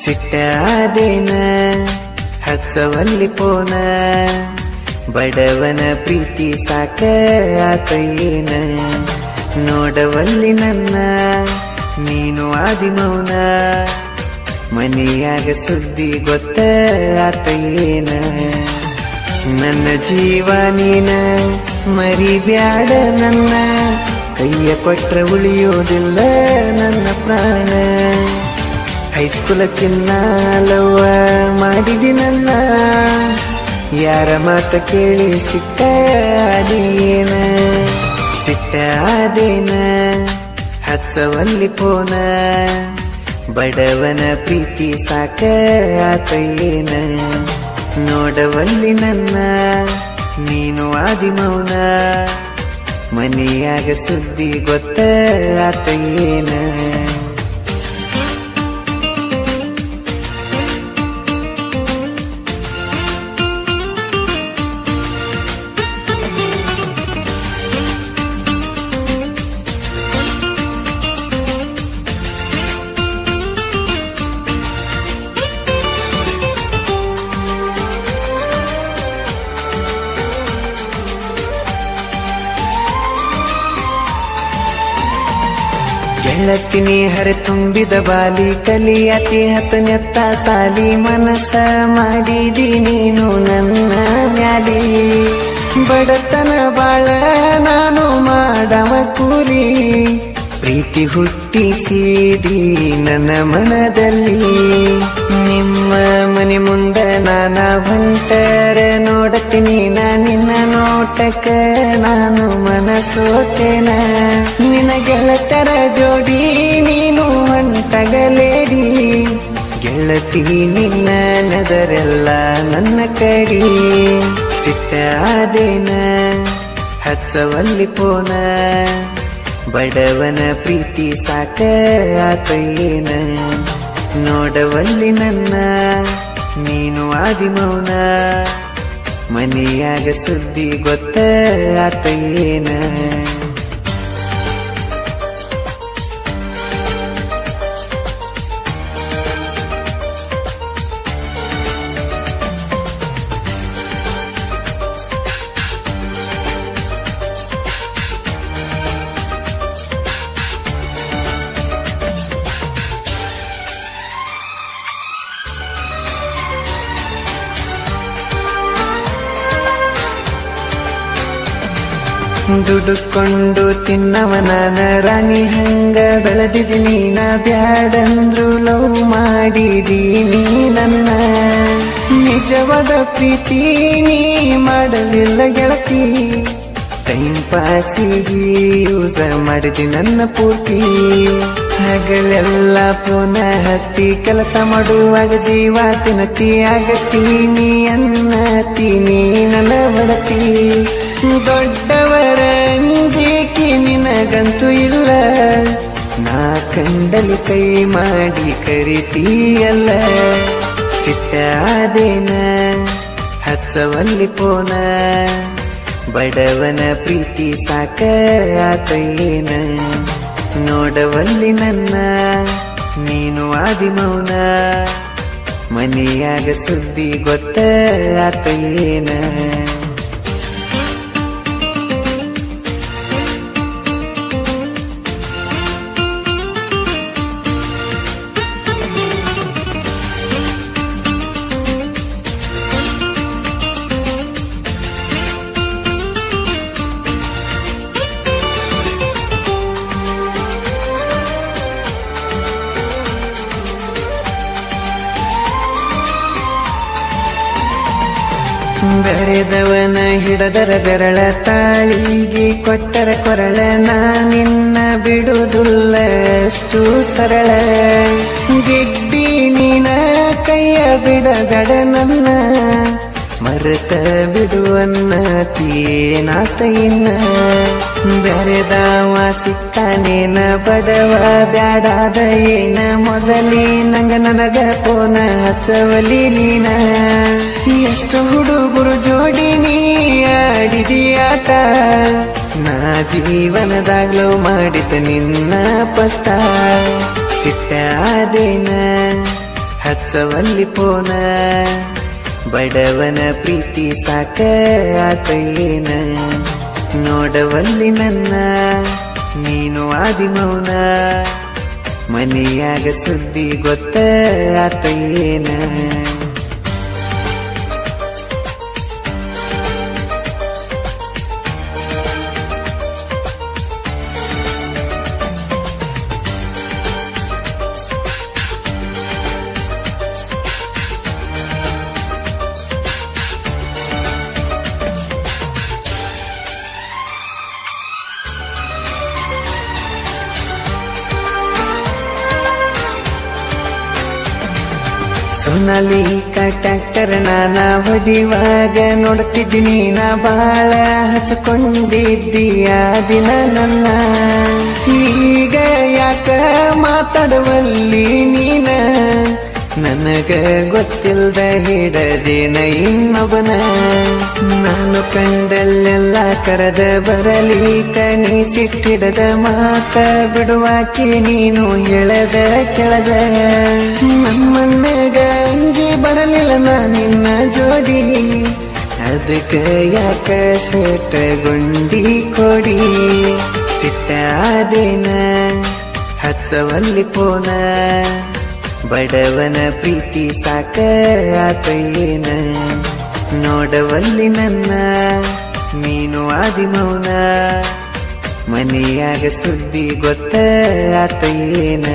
ಸಿಟ್ಟಾದೇನ ಹಚ್ಚವಲ್ಲಿ ಪೋನ ಬಡವನ ಪ್ರೀತಿ ಸಾಕ ಆತಯ್ಯೇನ ನೋಡವಲ್ಲಿ ನನ್ನ ನೀನು ಆದಿಮೌನ ಮನೆಯಾಗ ಸುದ್ದಿ ಗೊತ್ತ ಆತಯ್ಯೇನ ನನ್ನ ಜೀವ ನೀನ ಮರಿಬ್ಯಾಡ ನನ್ನ ಕೈಯ ಕೊಟ್ರ ಉಳಿಯೋದಿಲ್ಲ ನನ್ನ ಪ್ರಾಣ ಹೈಸ್ಕೂಲ ಚಿನ್ನ ಲವ್ವ ಮಾಡಿದಿ ನನ್ನ ಯಾರ ಮಾತ ಕೇಳಿ ಸಿಟ್ಟಾದೇನ ಸಿಟ್ಟಾದೇನ ಹಚ್ಚವಲ್ಲಿ ಪೋನ ಬಡವನ ಪ್ರೀತಿ ಸಾಕ ಆತಯ್ಯೇನ ನೋಡವಲ್ಲಿ ನನ್ನ ನೀನು ಆದಿಮೌನ ಮನೆಯಾಗ ಸುದ್ದಿ ಗೊತ್ತ ಆತಯ್ಯೇನ ಗೆಳತಿನಿ ಹರ ತುಂಬಿದ ಬಾಲಿ ಕಲಿಯತಿ ಹತ್ತನೆತ್ತ ಸಾಲಿ ಮನಸ್ಸ ಮಾಡಿದಿ ನೀನು ನನ್ನ ಮ್ಯಾಲಿ ಬಡತನ ಬಾಳ ನಾನು ಮಾಡವ ಕೂಲಿ ಪ್ರೀತಿ ಹುಟ್ಟಿಸಿದಿ ನನ್ನ ಮನದಲ್ಲಿ ನಿಮ್ಮ ಮನೆ ಮುಂದ ನಾನ ಹೊಂಟರ ನೋಡತೀನಿ ನಿನ್ನ ನೋಟಕ ನಾನು ಮನಸೋತೇನ ನಿನ್ನ ಗೆಳತರ ಜೋಡಿ ನೀನು ಹೊಂಟಗಲೇಡಿ ಗೆಳತಿ ನಿನ್ನ ನದರೆಲ್ಲ ನನ್ನ ಕಡಿ ಸಿಟ್ಟಾದೇನ ಹಚ್ಚವಲ್ಲಿ ಪೋನ ಬಡವನ ಪ್ರೀತಿ ಸಾಕ ಆತಯ್ಯೇನ ನೋಡವಲ್ಲಿ ನನ್ನ ನೀನು ಆದಿಮೌನ ಮನೆಯಾಗ ಸುದ್ದಿ ಗೊತ್ತ ಆತಯ್ಯೇನ ದುಡುಕೊಂಡು ತಿನ್ನವನಾನ ರಾಣಿ ಹಂಗ ಬೆಳೆದಿದಿ ನೀನ ಬ್ಯಾಡಂದ್ರು ಲವ್ ಮಾಡಿದಿ ನೀ ನನ್ನ ನಿಜವಾದ ಪ್ರೀತಿ ನೀ ಮಾಡಲಿಲ್ಲ ಗೆಳತಿ ಟೈಮ್ ಪಾಸಿಗೆ ಯೂಸ ಮಾಡಿದಿ ನನ್ನ ಪೂರ್ತಿ ಹಗಲೆಲ್ಲ ಪುನಃ ಹಸ್ತಿ ಕೆಲಸ ಮಾಡುವಾಗ ಜೀವ ತಿನ್ನತಿ ಆಗತ್ತೀನಿ ಅನ್ನತಿ ನೀ ನನ್ನ ಬಡತಿ ದೊಡ್ಡವರ ಅಂಜಿಕೆ ನಿನಗಂತೂ ಇಲ್ಲ ನಾ ಕಂಡಲಿ ಕೈ ಮಾಡಿ ಕರಿತೀಯಲ್ಲ ಸಿಟ್ಟಾದೇನ ಹಚ್ಚವಲ್ಲಿ ಪೋನ ಬಡವನ ಪ್ರೀತಿ ಸಾಕ ಆತಯ್ಯೇನ ನೋಡವಲ್ಲಿ ನನ್ನ ನೀನು ಆದಿಮೌನ ಮನೆಯಾಗ ಸುದ್ದಿ ಗೊತ್ತ ಆತಯ್ಯೇನ ಬೆರೆದವನ ಹಿಡದರ ಬೆರಳ ತಾಳಿಗೆ ಕೊಟ್ಟರ ಕೊರಳ ನಾನಿನ್ನ ಬಿಡುವುದಿಲ್ಲ ಅಷ್ಟು ಸರಳ ಗಿಡ್ಡಿ ನೀನ ಕೈಯ ಬಿಡಗಡ ನನ್ನ ಮರೆತ ಬಿಡುವನ್ನತೀನಾತ ಇನ್ನ ಬೆರೆದವ ಸಿಕ್ಕಾನೇನ ಬಡವ ಬ್ಯಾಡಾದ ಏನ ಮೊದಲೇ ನನಗ ಪೋನ ಹಚ್ಚವಲಿ ನೀನ ಎಷ್ಟು ಹುಡುಗರು ಜೋಡಿ ನೀ ಆಡಿದಿ ಆಟ ನಾ ಜೀವನದಾಗ್ಲೋ ಮಾಡಿದ ನಿನ್ನ ಪಷ್ಟ ಸಿಟ್ಟಾದೇನ ಹಚ್ಚವಲ್ಲಿ ಪೋನ ಬಡವನ ಪ್ರೀತಿ ಸಾಕ ಆತೇನ ನೋಡವಲ್ಲಿ ನನ್ನ ನೀನು ಆದಿಮೌನ ಮನೆಯಾಗ ಸುದ್ದಿ ಗೊತ್ತ ಆತೇನ ಸೋನಾಲಿಕ ಟ್ರ್ಯಾಕ್ಟರ್ ನಾನ ಹೊಡಿವಾಗ ನೋಡ್ತಿದ್ದೀನಿ ನಾ ಬಾಳ ಹಚ್ಕೊಂಡಿದ್ದೀಯ ದಿನ ನನ್ನ ಈಗ ಯಾಕ ಮಾತಾಡುವಲ್ಲಿ ನೀನ ನನಗ ಗೊತ್ತಿಲ್ದ ಹಿಡದೇನ ಇನ್ನೊಬ್ಬನ ನಾನು ಕಂಡಲ್ಲೆಲ್ಲ ಕರೆದ ಬರಲಿ ಕಣಿ ಸಿಟ್ಟಿಡದ ಮಾತ ಬಿಡುವಾಕಿ ನೀನು ಹೇಳದ ಕೆಳದ ನಮ್ಮನ್ನಗ ಅಂಜಿ ಬರಲಿಲ್ಲ ನಾ ನಿನ್ನ ಜೋಡಿ ಅದಕ್ಕ ಯಾಕ ಶೇಟಗೊಂಡಿ ಕೊಡಿ ಸಿಟ್ಟಾದೇನ ಹಚ್ಚವಲ್ಲಿ ಪೋನ ಬಡವನ ಪ್ರೀತಿ ಸಾಕ ಆತೇನ ನೋಡವಲ್ಲಿ ನನ್ನ ನೀನು ಆದಿಮೌನ ಮನೆಯಾಗ ಸುದ್ದಿ ಗೊತ್ತ ಆತೇನ